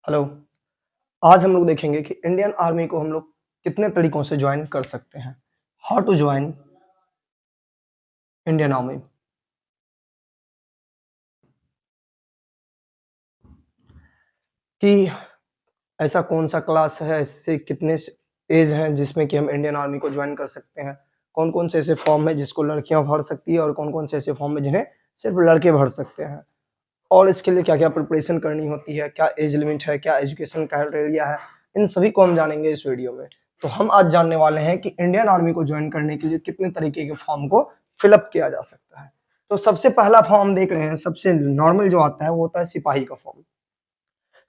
Hello. आज हम लोग देखेंगे कि इंडियन आर्मी को हम लोग कितने तरीकों से ज्वाइन कर सकते हैं। How to join Indian army. कि ऐसा कौन सा क्लास है, ऐसे कितने एज हैं जिसमें कि हम इंडियन आर्मी को ज्वाइन कर सकते हैं। कौन कौन से ऐसे फॉर्म है जिसको लड़कियां भर सकती है और कौन कौन से ऐसे फॉर्म है जिन्हें सिर्फ लड़के भर सकते हैं। और इसके लिए क्या क्या प्रिपरेशन करनी होती है, क्या एज लिमिट है, क्या एजुकेशन क्राइटेरिया है, इन सभी को हम जानेंगे इस वीडियो में। तो हम आज जानने वाले हैं कि इंडियन आर्मी को ज्वाइन करने के लिए कितने तरीके के फॉर्म को फिलअप किया जा सकता है। तो सबसे पहला फॉर्म हम देख रहे हैं, सबसे नॉर्मल जो आता है वो होता है सिपाही का फॉर्म।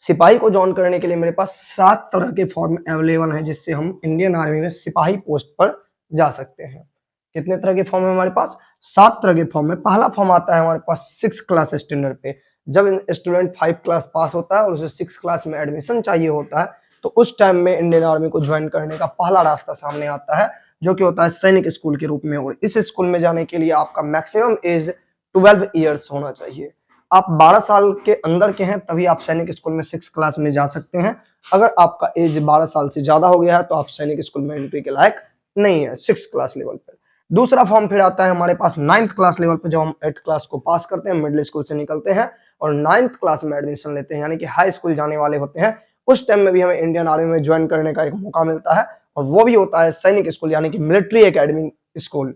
सिपाही को ज्वाइन करने के लिए मेरे पास 7 तरह के फॉर्म अवेलेबल हैं जिससे हम इंडियन आर्मी में सिपाही पोस्ट पर जा सकते हैं। कितने तरह के फॉर्म है हमारे पास? 7 तरह के फॉर्म है। पहला फॉर्म आता है हमारे पास 6 क्लास स्टैंडर्ड पे। जब स्टूडेंट 5 क्लास पास होता है और उसे 6 क्लास में एडमिशन चाहिए होता है, तो उस टाइम में इंडियन आर्मी को ज्वाइन करने का पहला रास्ता सामने आता है, जो कि होता है सैनिक स्कूल के रूप में। और इस स्कूल में जाने के लिए आपका मैक्सिमम एज 12 ईयर्स होना चाहिए। आप 12 साल के अंदर के हैं तभी आप सैनिक स्कूल में 6 क्लास में जा सकते हैं। अगर आपका एज 12 साल से ज्यादा हो गया है तो आप सैनिक स्कूल में एंट्री के लायक नहीं है 6 क्लास लेवल पर। दूसरा फॉर्म फिर आता है हमारे पास 9th क्लास लेवल पर। जब हम 8th क्लास को पास करते हैं, मिडिल स्कूल से निकलते हैं और 9th क्लास में एडमिशन लेते हैं, यानी कि हाई स्कूल जाने वाले होते हैं, उस टाइम में भी हमें इंडियन आर्मी में ज्वाइन करने का एक मौका मिलता है। और वो भी होता है सैनिक स्कूल, यानी कि मिलिट्री एकेडमी स्कूल।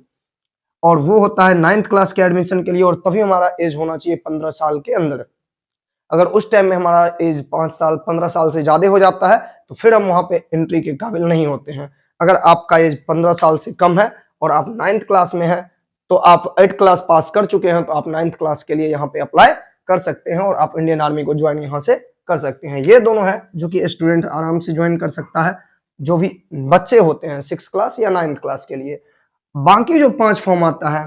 और वो होता है 9th क्लास के एडमिशन के लिए, और तभी हमारा एज होना चाहिए 15 साल के अंदर। अगर उस टाइम में हमारा एज 5 साल 15 साल से ज्यादा हो जाता है तो फिर हम वहां पे एंट्री के काबिल नहीं होते हैं। अगर आपका एज 15 साल से कम है और आप 9th क्लास में हैं, तो आप 8th क्लास पास कर चुके हैं, तो आप 9th क्लास के लिए यहाँ पे अप्लाई कर सकते हैं और आप इंडियन आर्मी को ज्वाइन यहाँ से कर सकते हैं। ये दोनों है जो कि स्टूडेंट आराम से ज्वाइन कर सकता है, जो भी बच्चे होते हैं 6 क्लास या 9th क्लास के लिए। बाकी जो 5 फॉर्म आता है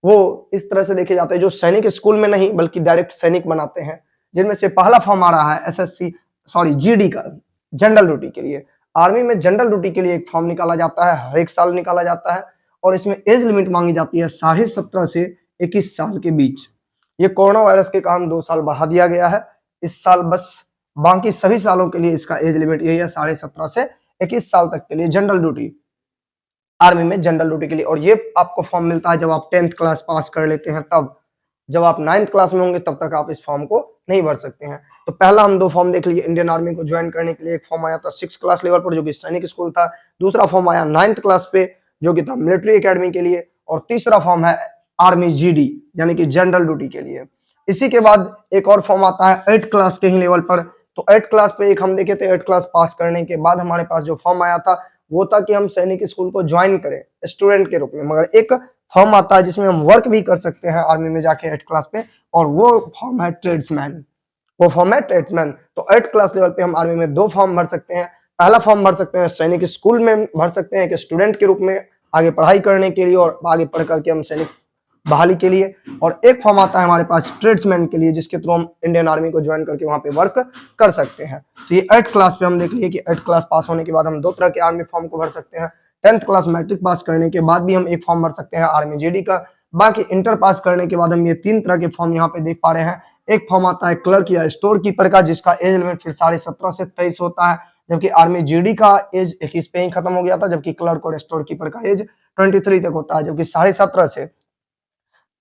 वो इस तरह से देखे जाते हैं, जो सैनिक स्कूल में नहीं बल्कि डायरेक्ट सैनिक बनाते हैं। जिनमें से पहला फॉर्म आ रहा है एसएससी सॉरी जीडी का, जनरल ड्यूटी के लिए। आर्मी में जनरल ड्यूटी के लिए एक फॉर्म निकाला जाता है, हर एक साल निकाला जाता है, और इसमें एज लिमिट मांगी जाती है 17.5 से 21 साल के बीच। ये कोरोना वायरस के कारण 2 साल बढ़ा दिया गया है इस साल बस। बाकी सभी सालों के लिए इसका एज लिमिट यही है, 17.5 से 21 साल तक के लिए जनरल ड्यूटी आर्मी में, जनरल ड्यूटी के लिए। और ये आपको फॉर्म मिलता है जब आप 10th क्लास पास कर लेते हैं तब। जब आप 9th क्लास में होंगे तब तक आप इस फॉर्म को नहीं भर सकते हैं। तो पहला हम 2 फॉर्म देख लिए इंडियन आर्मी को ज्वाइन करने के लिए। एक फॉर्म आया था 6 क्लास लेवल पर जो कि सैनिक स्कूल था। दूसरा फॉर्म आया 9th क्लास पे जो कि था मिलिट्री एकेडमी के लिए। और तीसरा फॉर्म है आर्मी जीडी यानी कि जनरल ड्यूटी के लिए। इसी के बाद एक और फॉर्म आता है 8th क्लास के ही लेवल पर। तो 8th क्लास पे एक हम देखे थे, 8th क्लास पास करने के बाद हमारे पास जो फॉर्म आया था वो था कि हम सैनिक स्कूल को ज्वाइन करें स्टूडेंट के रूप में। मगर एक फॉर्म आता है जिसमें हम वर्क भी कर सकते हैं आर्मी में जाके 8th क्लास पे, और वो फॉर्म है ट्रेड्समैन। वो फॉर्म है ट्रेड्समैन। तो 8th क्लास लेवल पे हम आर्मी में 2 फॉर्म भर सकते हैं। पहला फॉर्म भर सकते हैं सैनिक स्कूल में भर सकते हैं एक स्टूडेंट के रूप में आगे पढ़ाई करने के लिए, और आगे पढ़ करके हम सैनिक बहाली के लिए। और एक फॉर्म आता है हमारे पास ट्रेड्समैन के लिए, जिसके थ्रू हम इंडियन आर्मी को ज्वाइन करके वहां पे वर्क कर सकते हैं। तो ये 8th क्लास पे हम देख लिए कि 8th क्लास पास होने के बाद हम 2 तरह के आर्मी फॉर्म को भर सकते हैं। 10th क्लास मैट्रिक पास करने के बाद भी हम एक फॉर्म भर सकते हैं आर्मी जीडी का। बाकी इंटर पास करने के बाद हम ये 3 तरह के फॉर्म यहाँ पे देख पा रहे हैं। एक फॉर्म आता है क्लर्क या स्टोर कीपर का, जिसका एज लिमिट फिर 17.5 से 23 होता है, जबकि आर्मी जीडी का एज 21 पे ही खत्म हो गया था, जबकि क्लर्क और स्टोर कीपर का एज 23 तक होता है, जबकि 17.5 से।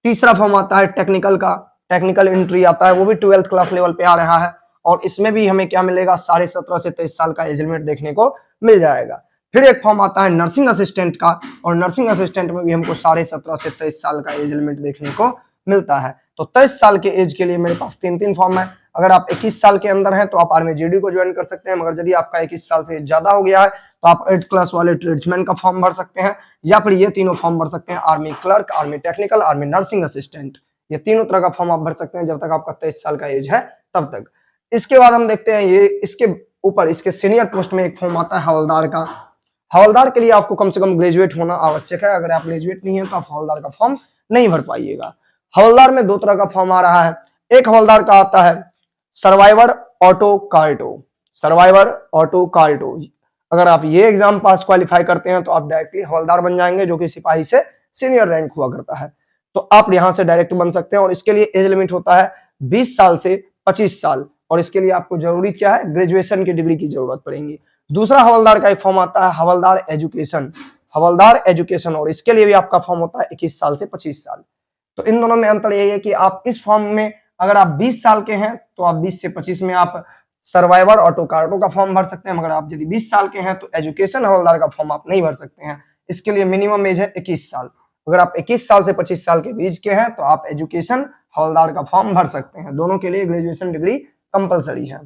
तीसरा फॉर्म आता है टेक्निकल का, टेक्निकल एंट्री आता है, वो भी 12th क्लास लेवल पे आ रहा है, और इसमें भी हमें क्या मिलेगा 17.5 से 23 साल का एज लिमिट देखने को मिल जाएगा। फिर एक फॉर्म आता है नर्सिंग असिस्टेंट का, और नर्सिंग असिस्टेंट में भी हमको 17.5 से 23 साल का एज लिमिट देखने को मिलता है। तो 23 साल के एज के लिए मेरे पास 3 फॉर्म है। अगर आप 21 साल के अंदर हैं तो आप आर्मी जीडी को ज्वाइन कर सकते हैं, मगर यदि आपका 21 साल से ज्यादा हो गया है तो आप 8th क्लास वाले ट्रेड्समैन का फॉर्म भर सकते हैं, या फिर ये तीनों फॉर्म भर सकते हैं, army clerk, army technical, army nursing assistant. ये तीनों तरह का फॉर्म आप भर सकते हैं जब तक आपका 23 साल का एज है तब तक। इसके बाद हम देखते हैं ये इसके ऊपर इसके सीनियर पोस्ट में एक फॉर्म आता है हवलदार का। हवलदार के लिए आपको कम से कम ग्रेजुएट होना आवश्यक है। अगर आप ग्रेजुएट नहीं है तो आप हवलदार का फॉर्म नहीं भर पाइएगा। हवलदार में 2 तरह का फॉर्म आ रहा है। एक हवलदार का आता है सर्वाइवर ऑटो कार्टो, सर्वाइवर ऑटो कार्टो। अगर आप ये एग्जाम पास क्वालिफाई करते हैं तो आप डायरेक्टली हवलदार बन जाएंगे, जो कि सिपाही से सीनियर रैंक हुआ करता है। तो आप यहां से डायरेक्ट बन सकते हैं, और इसके लिए एज लिमिट होता है 20 साल से 25 साल। और इसके लिए आपको जरूरी क्या है, ग्रेजुएशन की डिग्री की जरूरत पड़ेगी। दूसरा हवलदार का एक फॉर्म आता है हवलदार एजुकेशन, हवलदार एजुकेशन, और इसके लिए भी आपका फॉर्म होता है 21 साल से 25 साल। तो इन दोनों में अंतर यही है कि आप इस फॉर्म में अगर आप 20 साल के हैं तो आप 20 से 25 में आप सर्वाइवर ऑटो कार्डो का फॉर्म भर सकते हैं, मगर आप यदि 20 साल के हैं तो एजुकेशन हवलदार का फॉर्म आप नहीं भर सकते हैं। इसके लिए मिनिमम एज है 21 साल। अगर आप 21 साल से 25 साल के बीच के हैं तो आप एजुकेशन हवलदार का फॉर्म भर सकते हैं। दोनों के लिए ग्रेजुएशन डिग्री कंपलसरी है।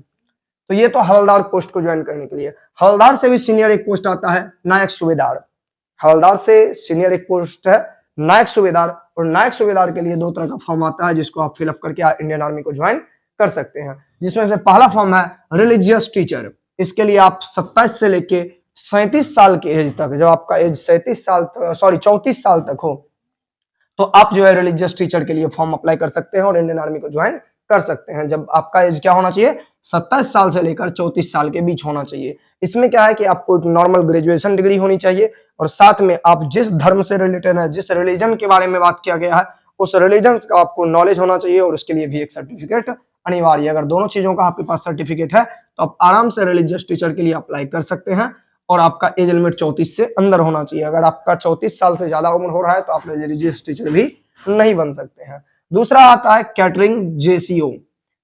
तो ये तो हवलदार पोस्ट को ज्वाइन करने के लिए। हवलदार से भी सीनियर एक पोस्ट आता है नायक सूबेदार। हवलदार से सीनियर एक पोस्ट है नायक सूबेदार, और नायक सूबेदार के लिए दो तरह का फॉर्म आता है जिसको आप फिलअप करके इंडियन आर्मी को ज्वाइन कर सकते हैं। जिसमें से पहला फॉर्म है रिलीजियस टीचर। इसके लिए आप 27 से लेके 37 साल की एज तक, जब आपका एज 34 साल तक हो तो आप जो है रिलीजियस टीचर के लिए फॉर्म अप्लाई कर सकते हैं और इंडियन आर्मी को ज्वाइन कर सकते हैं। जब आपका एज क्या होना चाहिए, 27 साल से लेकर 34 साल के बीच होना चाहिए। इसमें क्या है कि आपको एक नॉर्मल ग्रेजुएशन डिग्री होनी चाहिए और साथ में आप जिस धर्म से रिलेटेड है, जिस रिलीजन के बारे में बात किया गया है, उस रिलीजन का आपको नॉलेज होना चाहिए और उसके लिए भी एक सर्टिफिकेट अनिवार्य है। अगर दोनों चीजों का आपके पास सर्टिफिकेट है तो आप आराम से रिलीजियस टीचर के लिए अप्लाई कर सकते हैं और आपका एज लिमिट 34 से अंदर होना चाहिए। अगर आपका 34 साल से ज्यादा उम्र हो रहा है तो आप रिलीजियस टीचर भी नहीं बन सकते हैं। दूसरा आता है कैटरिंग जेसीओ।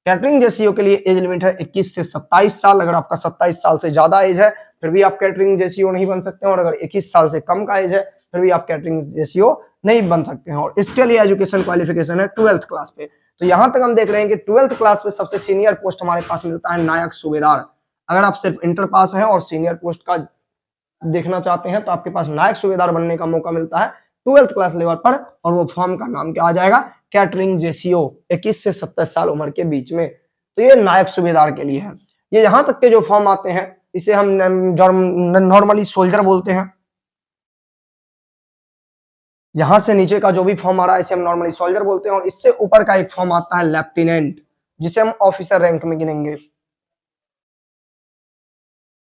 कैटरिंग जेसीओ के लिए एज लिमिट है 21 से 27 साल। अगर आपका 27 साल से ज्यादा एज है फिर भी आप कैटरिंग जेसीओ नहीं बन सकते हैं, और अगर 21 साल से कम का एज है फिर भी आप कैटरिंग जेसीओ नहीं बन सकते हैं। और इसके लिए एजुकेशन क्वालिफिकेशन है 12th क्लास पे। तो यहां तक हम देख रहे हैं कि 12th क्लास पे सबसे सीनियर पोस्ट हमारे पास मिलता है नायक सूबेदार। अगर आप सिर्फ इंटर पास हैं और सीनियर पोस्ट का देखना चाहते हैं तो आपके पास नायक सूबेदार बनने का मौका मिलता है 12th क्लास लेवल पर, और वो फॉर्म का नाम क्या आ जाएगा, कैटरिंग जेसीओ, 21 से 27 साल उम्र के बीच में। तो ये नायक सूबेदार के लिए है। ये यहां तक के जो फॉर्म आते हैं इसे हम नॉर्मली सोल्जर बोलते हैं। यहां से नीचे का जो भी फॉर्म आ रहा है इसे हम नॉर्मली सोल्जर बोलते हैं, और इससे ऊपर का एक फॉर्म आता है लेफ्टिनेंट, जिसे हम ऑफिसर रैंक में गिनेंगे।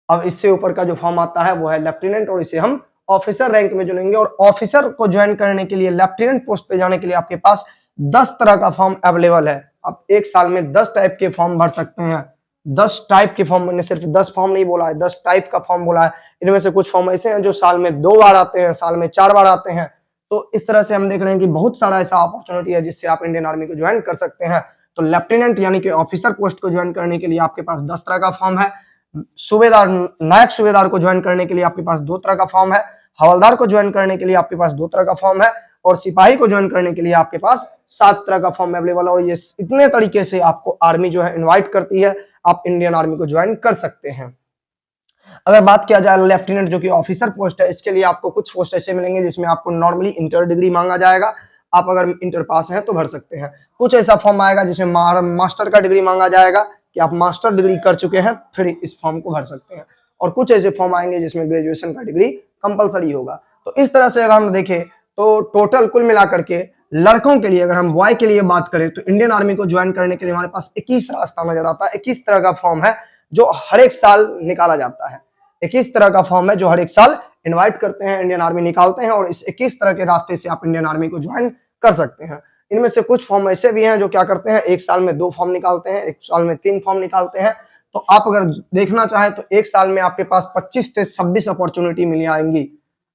अब इससे ऊपर का जो फॉर्म आता है वो है लेफ्टिनेंट, और इसे हम ऑफिसर रैंक में चुनेंगे। और ऑफिसर को ज्वाइन करने के लिए, लेफ्टिनेंट पोस्ट पे जाने के लिए आपके पास 10 तरह का फॉर्म अवेलेबल है। आप एक साल में 10 टाइप के फॉर्म भर सकते हैं। 10 टाइप के फॉर्म, मैंने सिर्फ 10 फॉर्म नहीं बोला है, 10 टाइप का फॉर्म बोला है। इनमें से कुछ फॉर्म ऐसे हैं जो साल में 2 बार आते हैं, साल में 4 बार आते हैं। तो इस तरह से हम देख रहे हैं कि बहुत सारा ऐसा अपॉर्चुनिटी है जिससे आप इंडियन आर्मी को ज्वाइन कर सकते हैं। तो लेफ्टिनेंट यानी कि ऑफिसर पोस्ट को ज्वाइन करने के लिए आपके पास 10 तरह का फॉर्म है। सूबेदार, नायक सूबेदार को ज्वाइन करने के लिए आपके पास 2 तरह का फॉर्म है। हवलदार को ज्वाइन करने के लिए आपके पास 2 तरह का फॉर्म है, और सिपाही को ज्वाइन करने के लिए आपके पास 7 तरह का फॉर्म अवेलेबल है। और ये इतने तरीके से आपको आर्मी जो है इनवाइट करती है, आप इंडियन आर्मी को ज्वाइन कर सकते हैं। अगर बात किया जाए लेफ्टिनेंट जो कि ऑफिसर पोस्ट है, इसके लिए आपको कुछ पोस्ट ऐसे मिलेंगे जिसमें आपको नॉर्मली इंटर डिग्री मांगा जाएगा। आप अगर इंटर पास हैं तो भर सकते हैं। कुछ ऐसा फॉर्म आएगा जिसमें मास्टर का डिग्री मांगा जाएगा कि आप मास्टर डिग्री कर चुके हैं फिर इस फॉर्म को भर सकते हैं। और कुछ ऐसे फॉर्म आएंगे जिसमें ग्रेजुएशन का डिग्री कंपलसरी होगा। तो इस तरह से अगर हम देखें तो टोटल कुल मिलाकर के लड़कों के लिए, अगर हम बॉय के लिए बात करें तो इंडियन आर्मी को ज्वाइन करने के लिए हमारे पास 21 रास्ता नजर आता है। 21 तरह का फॉर्म है जो हर एक साल निकाला जाता है। 21 तरह का फॉर्म है जो हर एक साल इनवाइट करते हैं, इंडियन आर्मी निकालते हैं, और इस 21 तरह के रास्ते से आप इंडियन आर्मी को ज्वाइन कर सकते हैं। इनमें से कुछ फॉर्म ऐसे भी हैं जो क्या करते हैं, एक साल में 2 फॉर्म निकालते हैं, एक साल में 3 फॉर्म निकालते हैं। तो आप अगर देखना चाहें तो एक साल में आपके पास 25 से 26 अपॉर्चुनिटी मिल आएंगी।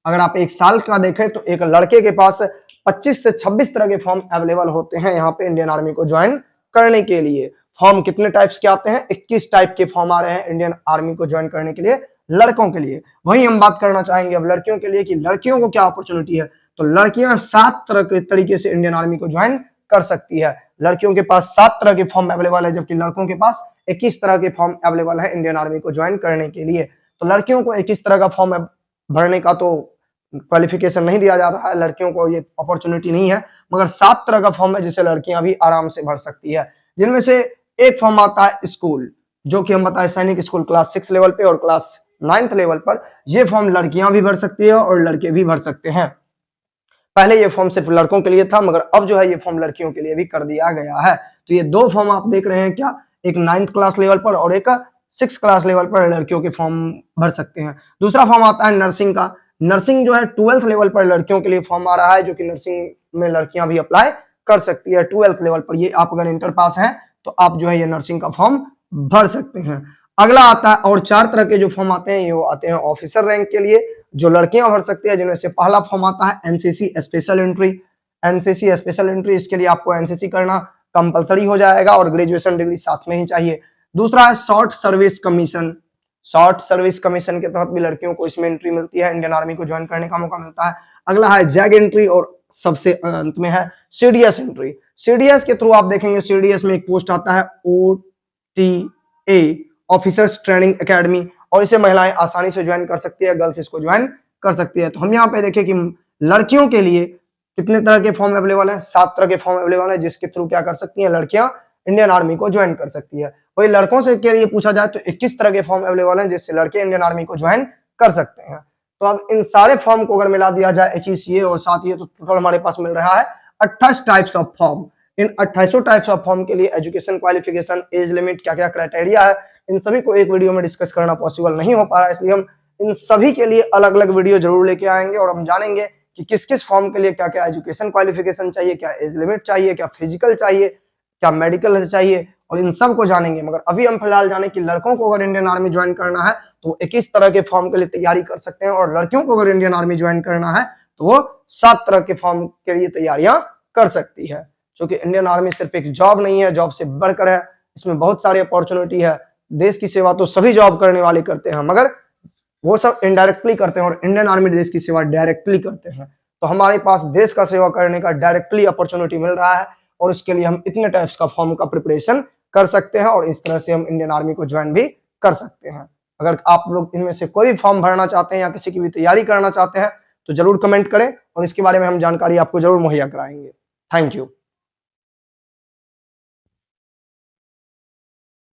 अगर आप एक साल का देखें तो एक लड़के के पास 25 से 26 तरह के फॉर्म अवेलेबल होते हैं यहाँ पे इंडियन आर्मी को ज्वाइन करने के लिए। फॉर्म कितने टाइप्स के आते हैं, 21 टाइप के फॉर्म आ रहे हैं इंडियन आर्मी को ज्वाइन करने के लिए लड़कों के लिए। वही हम बात करना चाहेंगे अब लड़कियों के लिए कि लड़कियों को क्या अपॉर्चुनिटी है। तो लड़कियां 7 तरह के तरीके से इंडियन आर्मी को ज्वाइन कर सकती है। लड़कियों के पास 7 तरह के फॉर्म अवेलेबल है, जबकि लड़कों के पास 21 तरह के फॉर्म अवेलेबल है इंडियन आर्मी को ज्वाइन करने के लिए। तो लड़कियों को 21 तरह का फॉर्म भरने का तो क्वालिफिकेशन नहीं दिया जा रहा है, लड़कियों को ये अपॉर्चुनिटी नहीं है, मगर 7 तरह का फॉर्म है जिसे लड़कियां भी आराम से भर सकती है। जिनमें से एक फॉर्म आता है स्कूल, जो कि हम बताएं सैनिक स्कूल क्लास 6 लेवल पे और क्लास 9th लेवल पर। ये फॉर्म लड़कियां भी भर सकती है और लड़के भी भर सकते हैं। पहले ये फॉर्म सिर्फ लड़कों के लिए था, मगर अब जो है ये फॉर्म लड़कियों के लिए भी कर दिया गया है। तो ये 2 फॉर्म आप देख रहे हैं क्या, एक 9th क्लास लेवल पर और एक 6th क्लास लेवल पर लड़कियों के फॉर्म भर सकते हैं। दूसरा फॉर्म आता है नर्सिंग का। नर्सिंग जो है 12th लेवल पर लड़कियों के लिए फॉर्म आ रहा है, जो कि नर्सिंग में लड़कियां भी अप्लाई कर सकती है 12th लेवल पर। ये आप अगर इंटर पास हैं तो आप जो है ये नर्सिंग का फॉर्म भर सकते हैं। अगला आता है और 4 तरह के जो फॉर्म आते हैं, ये वो आते हैं ऑफिसर रैंक के लिए, जो लड़कियां भर सकती है, जिनमें से पहला फॉर्म आता है NCC special entry. NCC special entry, इसके लिए आपको एनसीसी करना कंपलसरी हो जाएगा और ग्रेजुएशन डिग्री साथ में ही चाहिए। दूसरा है short service commission. Short service commission के तहत भी लड़कियों को इसमें एंट्री मिलती है, इंडियन आर्मी को ज्वाइन करने का मौका मिलता है। अगला है जैग एंट्री और सबसे अंत में है सीडीएस एंट्री। सीडीएस के थ्रू आप देखेंगे, सीडीएस में एक पोस्ट आता है ओटीए, ऑफिसर्स ट्रेनिंग एकेडमी, और इसे महिलाएं आसानी से ज्वाइन कर सकती है, गर्ल्स इसको ज्वाइन कर सकती है। तो हम यहाँ पे देखें कि लड़कियों के लिए कितने तरह के फॉर्म अवेलेबल है, 7 तरह के फॉर्म अवेलेबल है, जिसके थ्रू क्या कर सकती है लड़कियां इंडियन आर्मी को ज्वाइन कर सकती है। वही लड़कों से के लिए पूछा जाए तो 21 तरह के फॉर्म अवेलेबल हैं, जिससे लड़के इंडियन आर्मी को ज्वाइन कर सकते हैं। तो अब इन सारे फॉर्म को अगर मिला दिया जाए 21 ये और 7 ये, तो टोटल हमारे पास मिल रहा है 28 types of form. In 28 types of form के लिए एजुकेशन क्वालिफिकेशन, एज लिमिट, क्या क्या क्राइटेरिया है, इन सभी को एक वीडियो में डिस्कस करना पॉसिबल नहीं हो पा रहा है, इसलिए हम इन सभी के लिए अलग अलग वीडियो जरूर लेके आएंगे और हम जानेंगे कि किस किस फॉर्म के लिए क्या क्या एजुकेशन क्वालिफिकेशन चाहिए, क्या एज लिमिट चाहिए, क्या फिजिकल चाहिए, क्या मेडिकल चाहिए, और इन सब को जानेंगे। मगर अभी हम फिलहाल जाने कि लड़कों को अगर इंडियन आर्मी ज्वाइन करना है तो 21 तरह के फॉर्म के लिए तैयारी कर सकते हैं, और लड़कियों को अगर इंडियन आर्मी ज्वाइन करना है तो वो 7 तरह के फॉर्म के लिए तैयारियां कर सकती है। क्योंकि इंडियन आर्मी सिर्फ एक जॉब नहीं है, जॉब से बढ़कर है, इसमें बहुत सारी अपॉर्चुनिटी है। देश की सेवा तो सभी जॉब करने वाले करते हैं, मगर वो सब इनडायरेक्टली करते हैं, और इंडियन आर्मी देश की सेवा डायरेक्टली करते हैं। तो हमारे पास देश का सेवा करने का डायरेक्टली अपॉर्चुनिटी मिल रहा है, और उसके लिए हम इतने टाइप्स का फॉर्म का प्रिपरेशन कर सकते हैं, और इस तरह से हम इंडियन आर्मी को ज्वाइन भी कर सकते हैं। अगर आप लोग इनमें से कोई भी फॉर्म भरना चाहते हैं या किसी की भी तैयारी करना चाहते हैं तो जरूर कमेंट करें, और इसके बारे में हम जानकारी आपको जरूर मुहैया कराएंगे। Thank you.